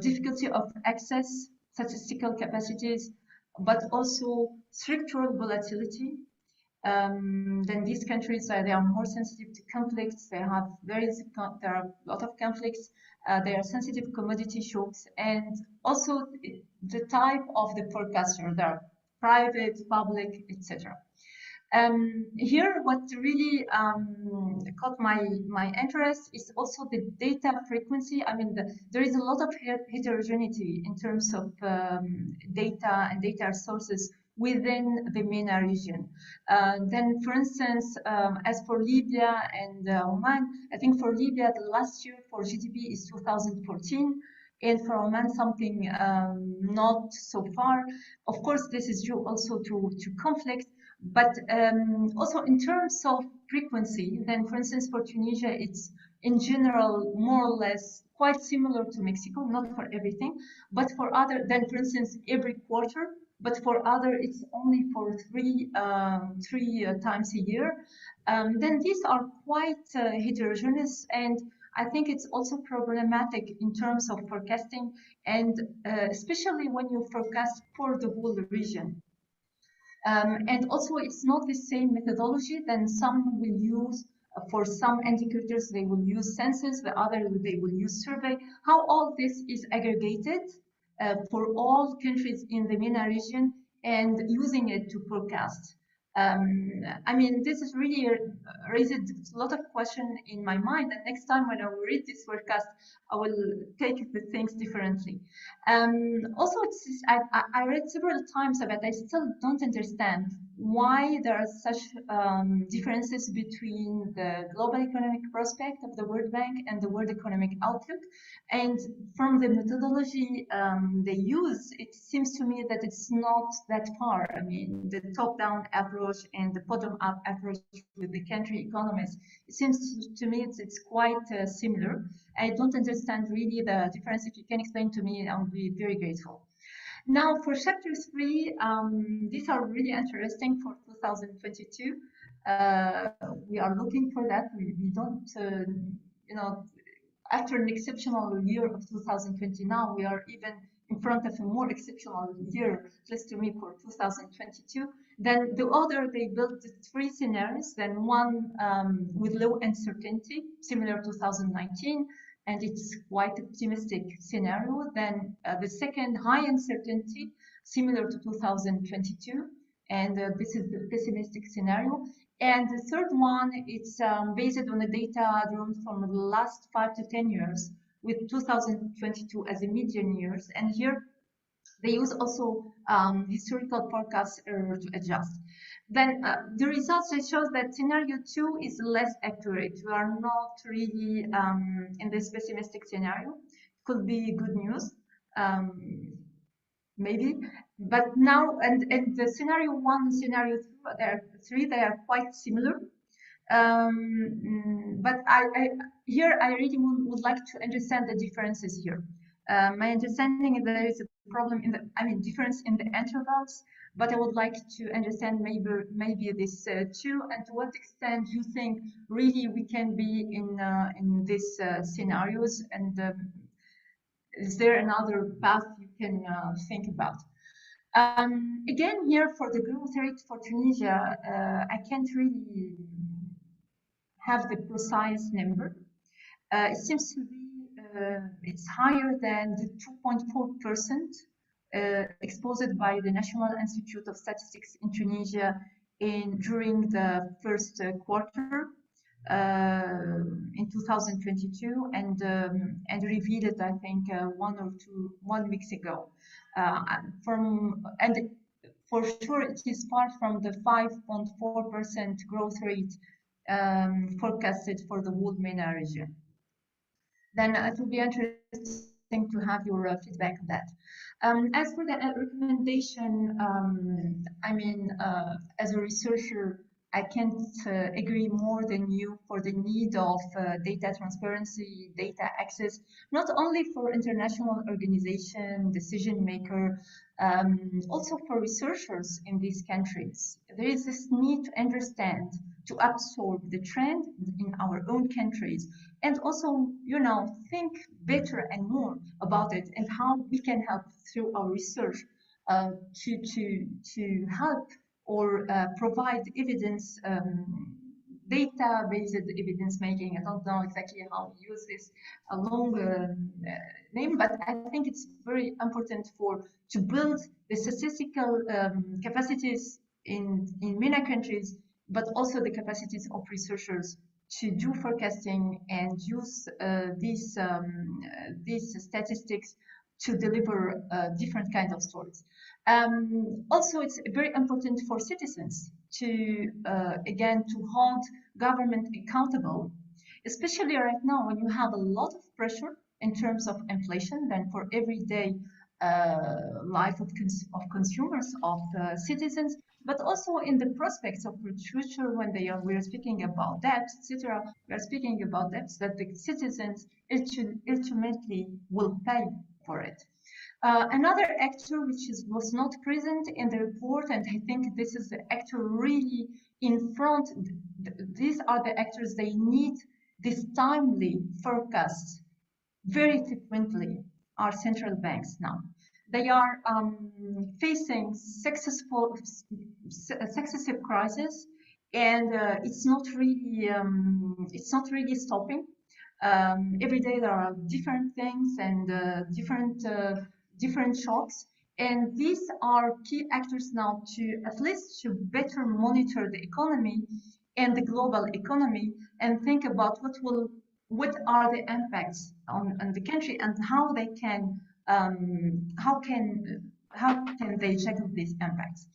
difficulty of access, statistical capacities, but also structural volatility, Then these countries, they are more sensitive to conflicts. There are a lot of conflicts. They are sensitive to commodity shocks, and also the type of the forecaster. They are private, public, etc. Here, what really caught my interest is also the data frequency. I mean, there is a lot of heterogeneity in terms of data and data sources within the MENA region. Then, for instance, as for Libya and Oman, I think for Libya, the last year for GDP is 2014. And for Oman, something not so far. Of course, this is due also to conflict. But also in terms of frequency, then for instance, for Tunisia, it's in general more or less quite similar to Mexico, not for everything, but for other, then for instance, every quarter, but for other, it's only for three times a year. Then these are quite heterogeneous, and I think it's also problematic in terms of forecasting, and especially when you forecast for the whole region. And also, it's not the same methodology. Then some will use, for some indicators, they will use census, the other they will use survey. How all this is aggregated for all countries in the MENA region and using it to forecast. I mean, this is really raised a lot of questions in my mind. And next time when I will read this forecast, I will take the things differently. Also, I read several times, but I still don't understand why there are such differences between the global economic prospect of the World Bank and the World Economic Outlook. And from the methodology they use, it seems to me that it's not that far. I mean, the top-down approach and the bottom-up approach with the country economies, it seems to me it's quite similar. I don't understand really the difference. If you can explain to me, I'll be very grateful. Now, for chapter 3, these are really interesting for 2022. We are looking for that. We don't, you know, after an exceptional year of 2020, now we are even in front of a more exceptional year, at least to me, for 2022. Then the other, they built 3 scenarios. Then one with low uncertainty, similar to 2019, and it's quite optimistic scenario. Then the second, high uncertainty, similar to 2022, and this is the pessimistic scenario. And the third one, it's based on the data drawn from the last 5 to 10 years, with 2022 as a median years. And here they use also historical forecasts to adjust. Then the results show that scenario 2 is less accurate. We are not really in this pessimistic scenario. Could be good news, maybe. But now, and the scenario 1 and scenario 3, they are quite similar. But here I really would like to understand the differences here. My understanding is there is a problem in the, difference in the intervals, but I would like to understand maybe this too, and to what extent you think really we can be in these scenarios, and is there another path you can think about? Again, here for the growth rate for Tunisia, I can't really have the precise number. It seems to be it's higher than the 2.4% exposed by the National Institute of Statistics in Tunisia during the first quarter in 2022, and revealed it, I think, 1 week ago. And for sure, it is far from the 5.4% growth rate forecasted for the whole MENA region. Then it will be interesting to have your feedback on that. As for the recommendation, as a researcher, I can't agree more than you for the need of data transparency, data access, not only for international organization, decision maker, also for researchers in these countries. There is this need to understand, to absorb the trend in our own countries, and also, think better and more about it, and how we can help through our research to help or provide evidence, data-based evidence making. I don't know exactly how to use this a long name, but I think it's very important to build the statistical capacities in MENA countries, but also the capacities of researchers to do forecasting and use these statistics to deliver different kinds of stories. Also, it's very important for citizens to, again, to hold government accountable, especially right now when you have a lot of pressure in terms of inflation than for everyday life of consumers, of citizens, but also in the prospects of the future when we are speaking about debt, etc. We are speaking about debts that the citizens ultimately will pay for it. Another actor which was not present in the report, and I think this is the actor really in front, these are the actors, they need this timely forecast very frequently, are central banks now. They are facing successive crises, and it's not really stopping. Every day there are different things and different shocks, and these are key actors now to at least to better monitor the economy and the global economy and think about what are the impacts on the country and how they can how can they tackle these impacts.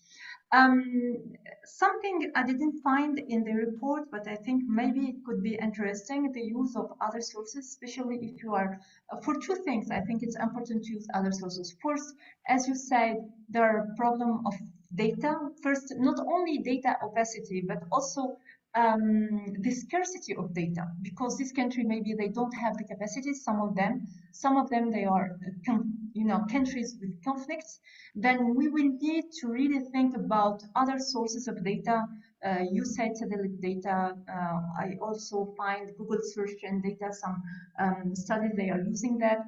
Something I didn't find in the report, but I think maybe it could be interesting, the use of other sources, especially if you are, for two things, I think it's important to use other sources. First, as you said, there are problem of data. First, not only data opacity, but also the scarcity of data, because this country, maybe they don't have the capacity, some of them they are countries with conflicts. Then we will need to really think about other sources of data. You said satellite data. I also find Google search and data, some studies they are using that,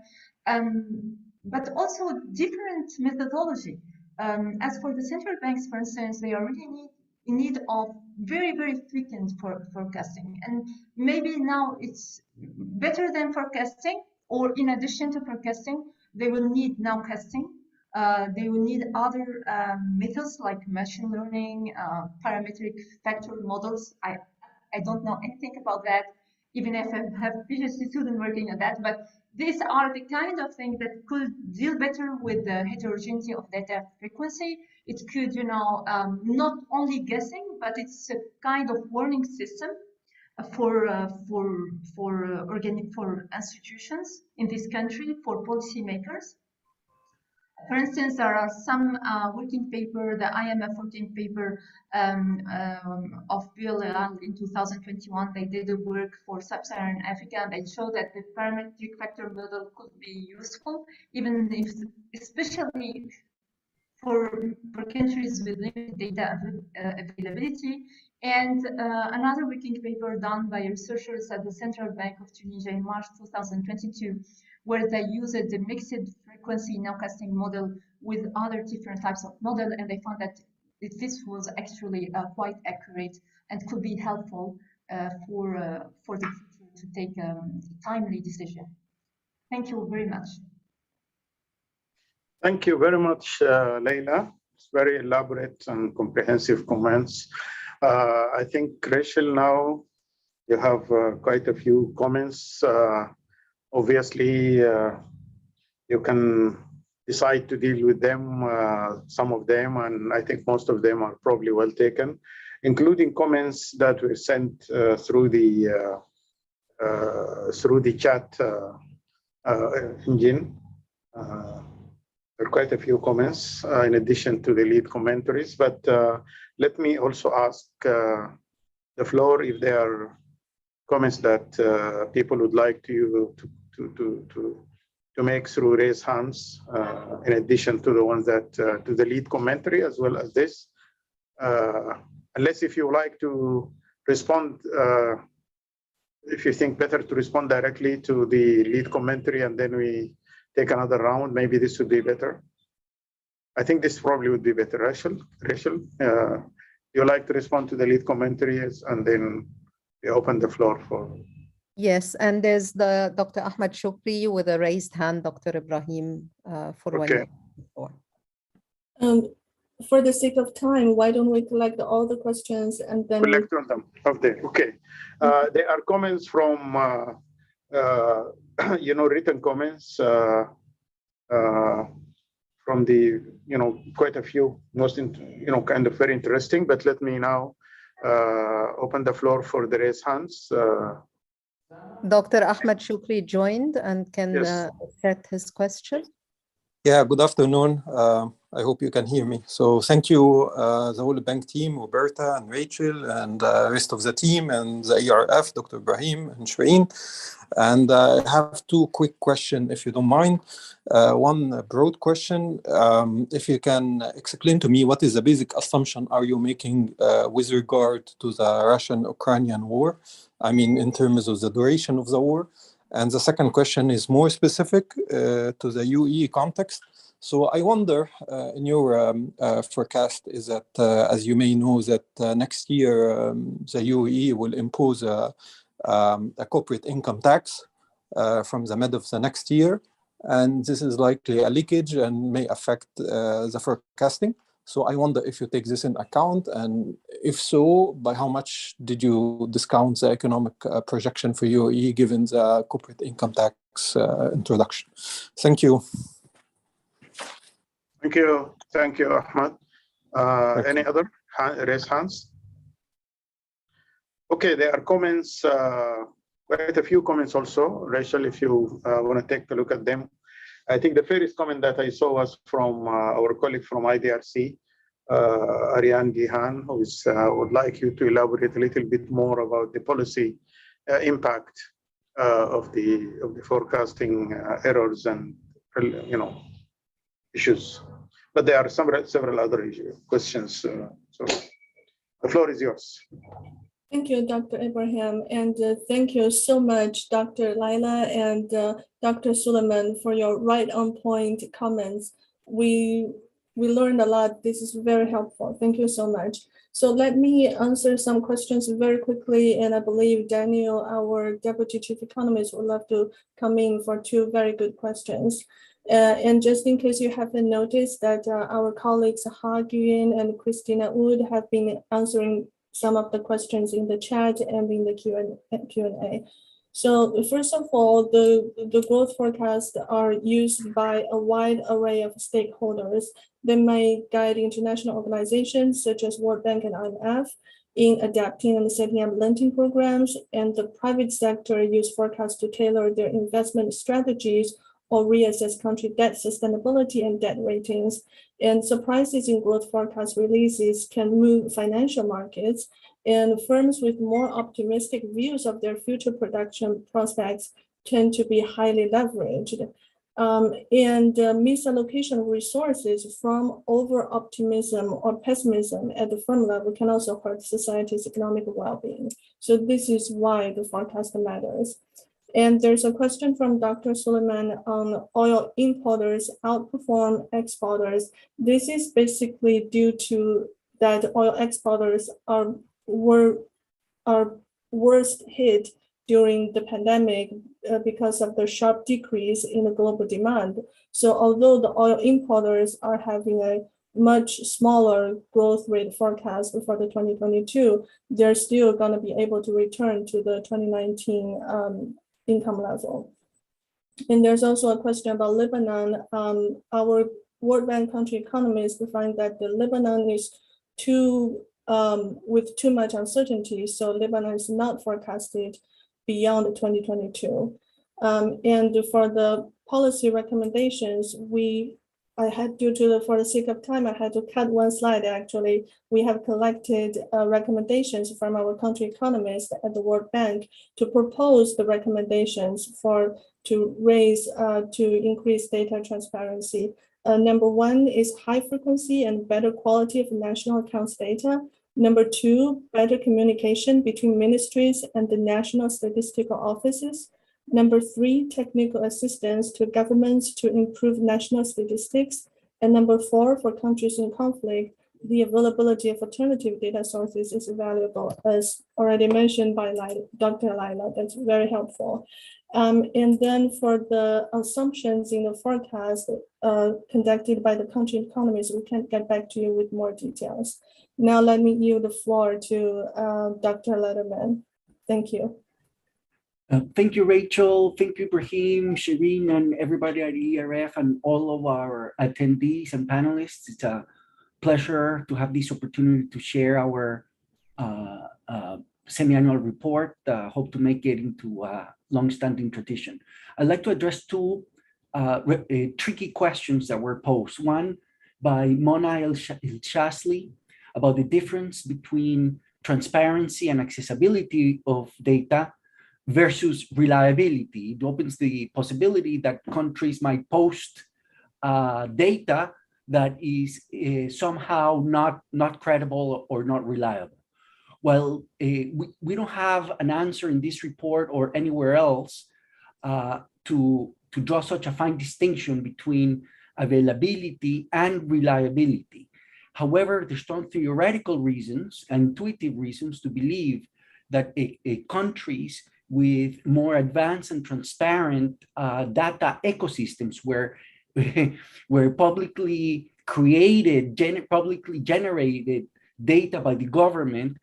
but also different methodology. As for the central banks, for instance, they are really in need of very, very frequent forecasting. And maybe now it's better than forecasting, or in addition to forecasting, they will need nowcasting. They will need other methods like machine learning, parametric factor models. I don't know anything about that, even if I have PhD students working on that, but these are the kind of things that could deal better with the heterogeneity of data frequency. It could, not only guessing, but it's a kind of warning system for institutions in this country, for policymakers. For instance, there are some working paper, the IMF working paper of Bill in 2021. They did the work for Sub-Saharan Africa, and they showed that the parametric factor model could be useful, even if, especially for countries with limited data availability. And another working paper done by researchers at the Central Bank of Tunisia in March 2022, where they used the mixed frequency nowcasting model with other different types of model, and they found that this was actually quite accurate and could be helpful for the future to take a timely decision. Thank you very much. Thank you very much, Leila. It's very elaborate and comprehensive comments. I think, Rachel, now you have quite a few comments. Obviously, you can decide to deal with them, some of them, and I think most of them are probably well taken, including comments that were sent through the chat engine. There are quite a few comments in addition to the lead commentaries, but let me also ask the floor if there are comments that people would like to make through raise hands, in addition to the ones that to the lead commentary as well as this. Unless if you would like to respond, if you think better to respond directly to the lead commentary and then we take another round, maybe this would be better. I think this probably would be better. Rachel, you like to respond to the lead commentaries, and then we open the floor for. Yes, and there's the Dr. Ahmad Shukli with a raised hand, Dr. Ibrahim, for Okay. 1 minute. For the sake of time, why don't we collect all the questions and then Collect on them. Okay. There are comments from, written comments from the, quite a few, kind of very interesting. But let me now open the floor for the raised hands. Dr. Ahmad Shukri joined and can Yes. set his question. Yeah, good afternoon. I hope you can hear me. So thank you, the World Bank team, Roberta and Rachel, and the rest of the team, and the ERF, Dr. Ibrahim and Shireen. And I have two quick questions, if you don't mind. One broad question, if you can explain to me what is the basic assumption are you making with regard to the Russian-Ukrainian war? I mean, in terms of the duration of the war. And the second question is more specific to the UAE context. So I wonder, in your forecast, is that, as you may know, that next year the UAE will impose a corporate income tax from the mid of the next year. And this is likely a leakage and may affect the forecasting. So I wonder if you take this in account, and if so, by how much did you discount the economic projection for UAE given the corporate income tax introduction? Thank you. Thank you, Ahmad. Any other raise hands? Okay, there are comments, quite a few comments also. Rachel, if you want to take a look at them. I think the first comment that I saw was from our colleague from IDRC, Ariane Gihan, who would like you to elaborate a little bit more about the policy impact of the forecasting errors and issues. But there are several other questions. So the floor is yours. Thank you, Dr. Ibrahim, and thank you so much, Dr. Laila and Dr. Suleiman, for your right on point comments. We learned a lot. This is very helpful. Thank you so much. So let me answer some questions very quickly, and I believe Daniel, our Deputy Chief Economist, would love to come in for two very good questions. And just in case you haven't noticed that our colleagues Ha Guyen and Christina Wood have been answering some of the questions in the chat and in the Q&A. So first of all, the growth forecasts are used by a wide array of stakeholders. They may guide international organizations such as World Bank and IMF in adapting and setting up lending programs, and the private sector use forecasts to tailor their investment strategies or reassess country debt sustainability and debt ratings. And surprises in growth forecast releases can move financial markets, and firms with more optimistic views of their future production prospects tend to be highly leveraged. And misallocation of resources from over-optimism or pessimism at the firm level can also hurt society's economic well-being. So this is why the forecast matters. And there's a question from Dr. Suleiman on oil importers outperform exporters. This is basically due to that oil exporters were worst hit during the pandemic because of the sharp decrease in the global demand. So although the oil importers are having a much smaller growth rate forecast for the 2022, they're still going to be able to return to the 2019 income level. And there's also a question about Lebanon. Our World Bank country economists find that the Lebanon is with too much uncertainty, so Lebanon is not forecasted beyond 2022. And for the policy recommendations, for the sake of time, I had to cut one slide. Actually, we have collected recommendations from our country economists at the World Bank to propose the recommendations to increase data transparency. Number one is high frequency and better quality of national accounts data. Number two, better communication between ministries and the national statistical offices. Number three, technical assistance to governments to improve national statistics. And number 4, for countries in conflict, the availability of alternative data sources is valuable, as already mentioned by Dr. Laila. That's very helpful. And then for the assumptions in the forecast conducted by the country economies, we can get back to you with more details. Now let me yield the floor to Dr. Letterman. Thank you. Thank you, Rachel. Thank you, Ibrahim, Shireen, and everybody at ERF and all of our attendees and panelists. It's a pleasure to have this opportunity to share our semi-annual report. Hope to make it into a long-standing tradition. I'd like to address two tricky questions that were posed. One by Mona El-Shasli about the difference between transparency and accessibility of data versus reliability. It opens the possibility that countries might post data that is somehow not credible or not reliable. Well, we don't have an answer in this report or anywhere else to draw such a fine distinction between availability and reliability. However, there's strong theoretical reasons and intuitive reasons to believe that countries with more advanced and transparent data ecosystems where publicly created, publicly generated data by the government,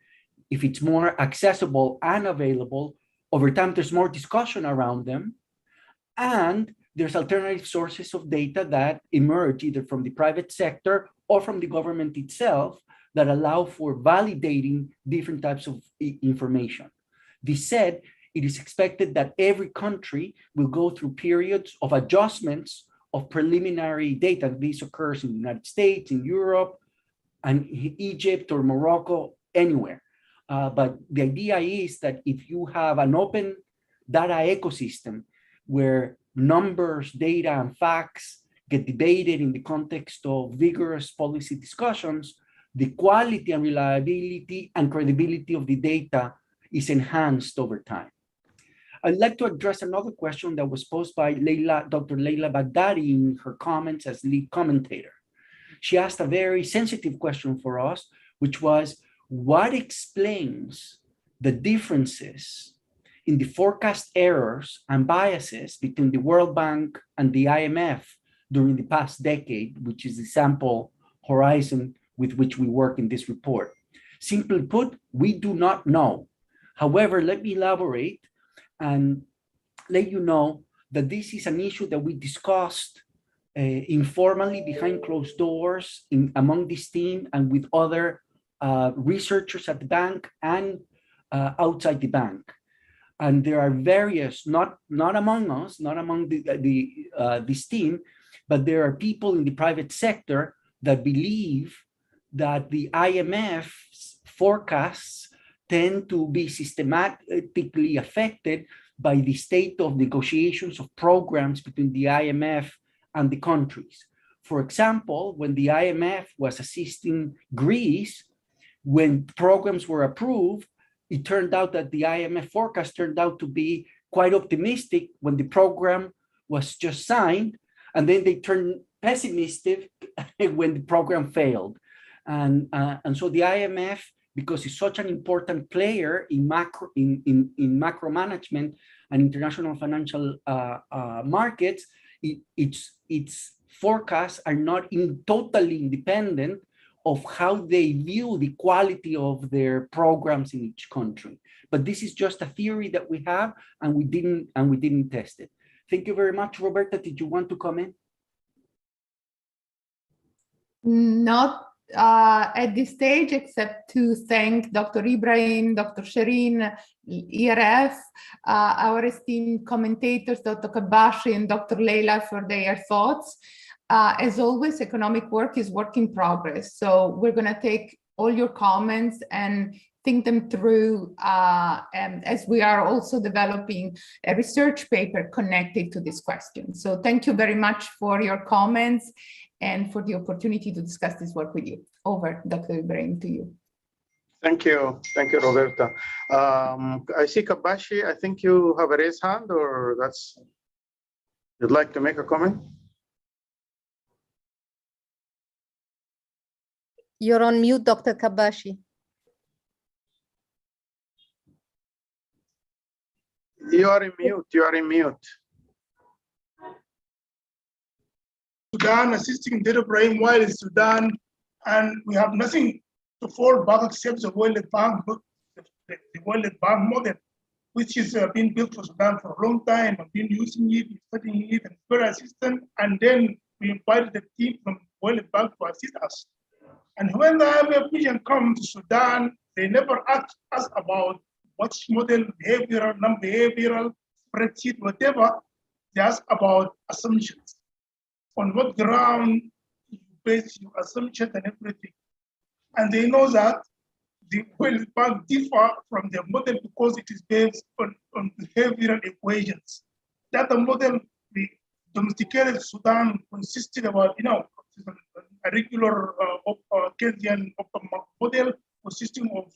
if it's more accessible and available, over time there's more discussion around them, and there's alternative sources of data that emerge either from the private sector or from the government itself that allow for validating different types of information. This said, it is expected that every country will go through periods of adjustments of preliminary data. This occurs in the United States, in Europe, and Egypt or Morocco, anywhere. But the idea is that if you have an open data ecosystem where numbers, data, and facts get debated in the context of vigorous policy discussions, the quality and reliability and credibility of the data is enhanced over time. I'd like to address another question that was posed by Dr. Leila Baghdadi in her comments as lead commentator. She asked a very sensitive question for us, which was, what explains the differences in the forecast errors and biases between the World Bank and the IMF during the past decade, which is the sample horizon with which we work in this report? Simply put, we do not know. However, let me elaborate and let you know that this is an issue that we discussed informally behind closed doors among this team and with other researchers at the bank and outside the bank. And there are various, not among us, not among this team, but there are people in the private sector that believe that the IMF's forecasts tend to be systematically affected by the state of negotiations of programs between the IMF and the countries. For example, when the IMF was assisting Greece, when programs were approved, it turned out that the IMF forecast turned out to be quite optimistic when the program was just signed, and then they turned pessimistic when the program failed. And so the IMF, because it's such an important player in macro management and international financial markets, its forecasts are not totally independent of how they view the quality of their programs in each country. But this is just a theory that we have, and we didn't test it. Thank you very much. Roberta, did you want to comment? Not at this stage, except to thank Dr. Ibrahim, Dr. Shireen, ERF, our esteemed commentators, Dr. Kabashi and Dr. Leila, for their thoughts. As always, economic work is work in progress. So we're going to take all your comments and think them through as we are also developing a research paper connected to this question. So thank you very much for your comments and for the opportunity to discuss this work with you. Over, Dr. Ibrahim, to you. Thank you, Roberta. I see Kabashi, I think you have a raised hand, or you'd like to make a comment? You're on mute, Dr. Kabashi. You are in mute. You are in mute. Sudan assisting the Ibrahim while in Sudan, and we have nothing to fall back except the World Bank, the World Bank model, which is being built for Sudan for a long time. I've been using it, studying it, and very assistant. And then we invited the team from World Bank to assist us. And when the IMF mission comes to Sudan, they never ask us about which model, behavioral, non-behavioral, spreadsheet, whatever. They ask about assumptions. On what ground you base your assumptions and everything. And they know that the World Bank differ from the model because it is based on behavioral equations. That the model, the domesticated Sudan consisted about, a regular Keynesian model consisting of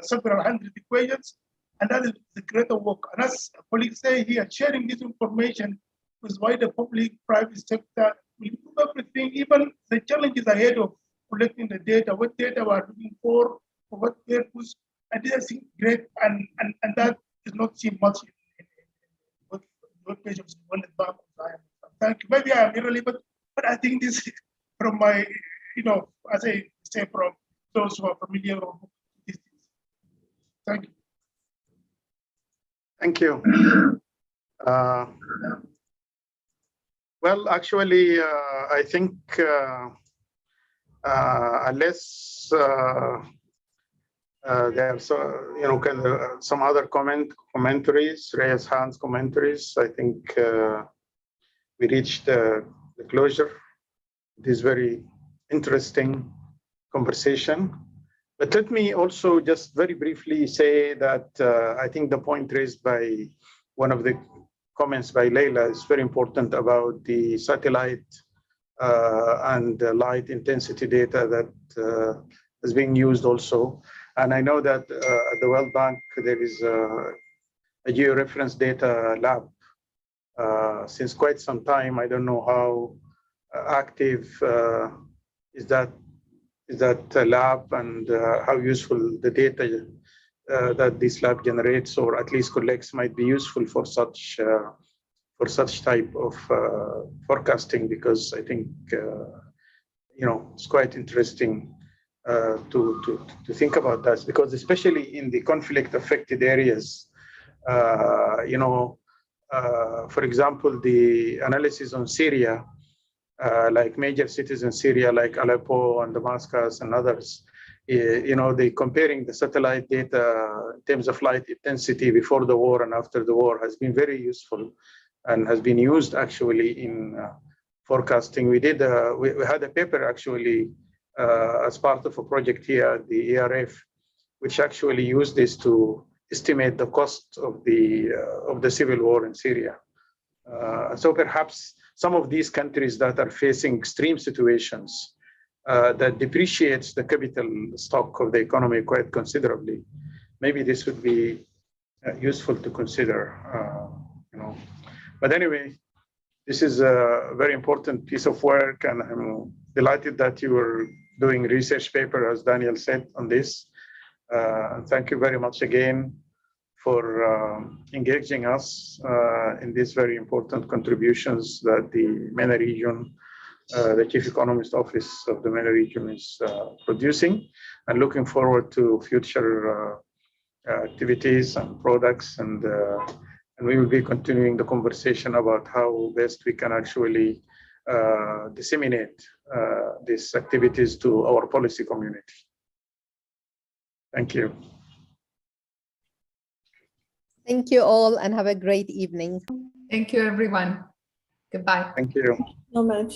several hundred equations, and that is the greater work. And as colleagues say here, sharing this information with wider public, private sector will improve everything, even the challenges ahead of collecting the data, what data we are looking for what purpose, and this is great, and that is not seen much in the web page of the World Bank. Thank you. Maybe I am irrelevant, but I think this from my, as I say, from those who are familiar with these things. Thank you. Thank you. Well, actually, I think unless there are some other commentaries, raise hands commentaries, I think we reached the closure. This very interesting conversation. But let me also just very briefly say that I think the point raised by one of the comments by Leila is very important about the satellite and the light intensity data that is being used also. And I know that at the World Bank, there is a georeference data lab since quite some time. I don't know how active is that lab and how useful the data that this lab generates or at least collects might be useful for such type of forecasting, because I think it's quite interesting to think about that, because especially in the conflict affected areas, for example, the analysis on Syria, like major cities in Syria, like Aleppo and Damascus and others, they comparing the satellite data in terms of light intensity before the war and after the war has been very useful and has been used actually in forecasting. We had a paper actually as part of a project here at the ERF, which actually used this to estimate the cost of the civil war in Syria. So perhaps some of these countries that are facing extreme situations that depreciates the capital stock of the economy quite considerably, maybe this would be useful to consider. But anyway, this is a very important piece of work, and I'm delighted that you were doing research paper, as Daniel said, on this. Thank you very much again for engaging us in these very important contributions that the MENA region, the Chief Economist Office of the MENA region is producing, and looking forward to future activities and products, and we will be continuing the conversation about how best we can actually disseminate these activities to our policy community. Thank you. Thank you all, and have a great evening. Thank you, everyone. Goodbye. Thank you So much.